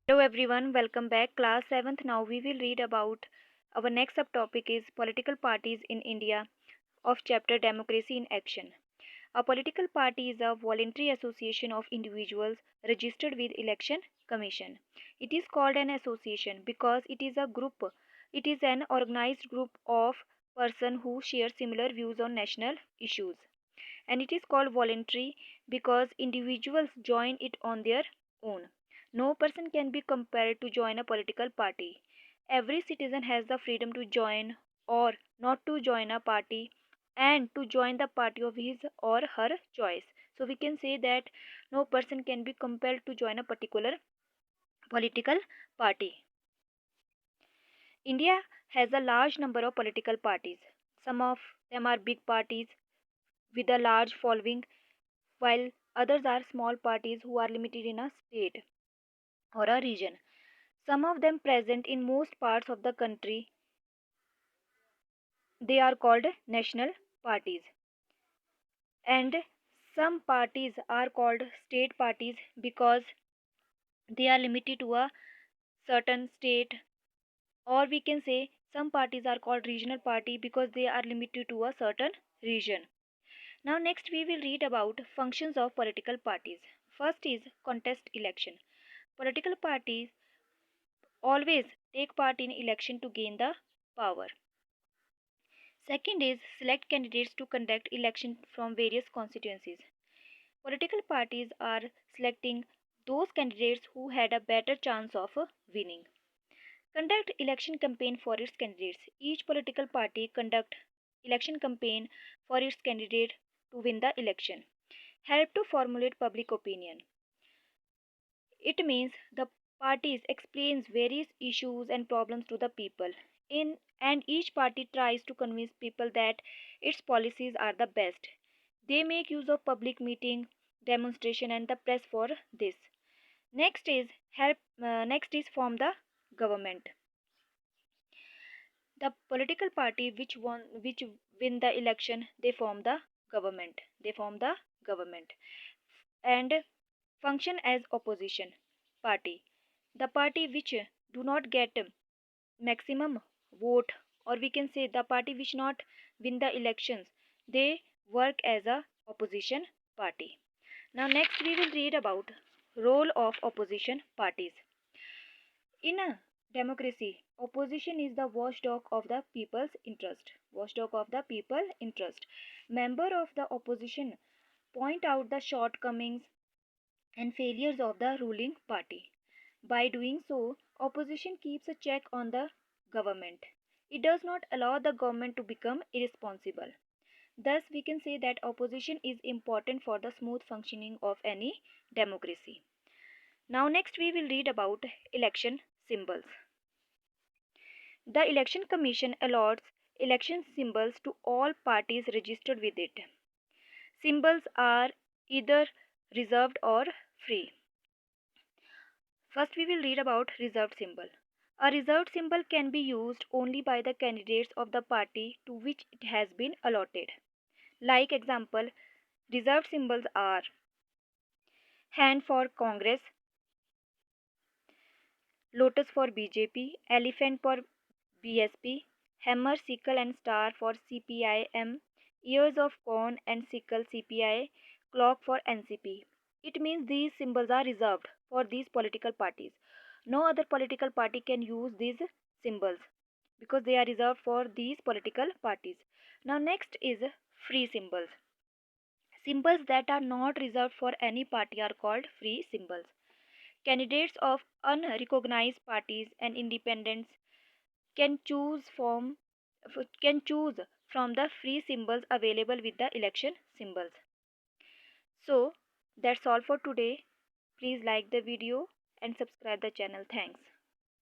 Hello everyone, welcome back. Class 7th. Now we will read about our next subtopic is political parties in India of chapter Democracy in Action. A political party is a voluntary association of individuals registered with election commission. It is called an association because it is a group. It is an organized group of persons who share similar views on national issues. And it is called voluntary because individuals join it on their own. No person can be compelled to join a political party. Every citizen has the freedom to join or not to join a party and to join the party of his or her choice. So we can say that no person can be compelled to join a particular political party. India has a large number of political parties. Some of them are big parties with a large following while others are small parties who are limited in a state or a region. Some of them present in most parts of the country, they are called national parties. And some parties are called state parties because they are limited to a certain state, or we can say some parties are called regional party because they are limited to a certain region. Now next we will read about functions of political parties. First is contest election. Political parties always take part in election to gain the power. Second is select candidates to conduct election from various constituencies. Political parties are selecting those candidates who had a better chance of winning. Conduct election campaign for its candidates. Each political party conduct election campaign for its candidate to win the election. Help to formulate public opinion. It means the parties explains various issues and problems to the people. In and each party tries to convince people that its policies are the best. They make use of public meeting, demonstration and the press for this. Next is form the government. The political party which win the election, they form the government. They form the government and function as opposition party. The party which do not get maximum vote, or we can say the party which not win the elections, they work as a opposition party. Now next we will read about role of opposition parties. In a democracy, opposition is the watchdog of the people's interest. Watchdog of the people interest. Member of the opposition point out the shortcomings and failures of the ruling party. By doing so, opposition keeps a check on the government. It does not allow the government to become irresponsible. Thus, we can say that opposition is important for the smooth functioning of any democracy. Now, next we will read about election symbols. The Election Commission allots election symbols to all parties registered with it. Symbols are either reserved or free. First, we will read about reserved symbol. A reserved symbol can be used only by the candidates of the party to which it has been allotted. Like example, reserved symbols are hand for Congress, lotus for BJP, elephant for BSP, hammer, sickle and star for CPIM, ears of corn and sickle CPI, clock for NCP. It means these symbols are reserved for these political parties. No other political party can use these symbols because they are reserved for these political parties. Now next is free symbols. Symbols that are not reserved for any party are called free symbols. Candidates of unrecognized parties and independents can choose from the free symbols available with the election symbols. So that's all for today. Please like the video and subscribe the channel. Thanks.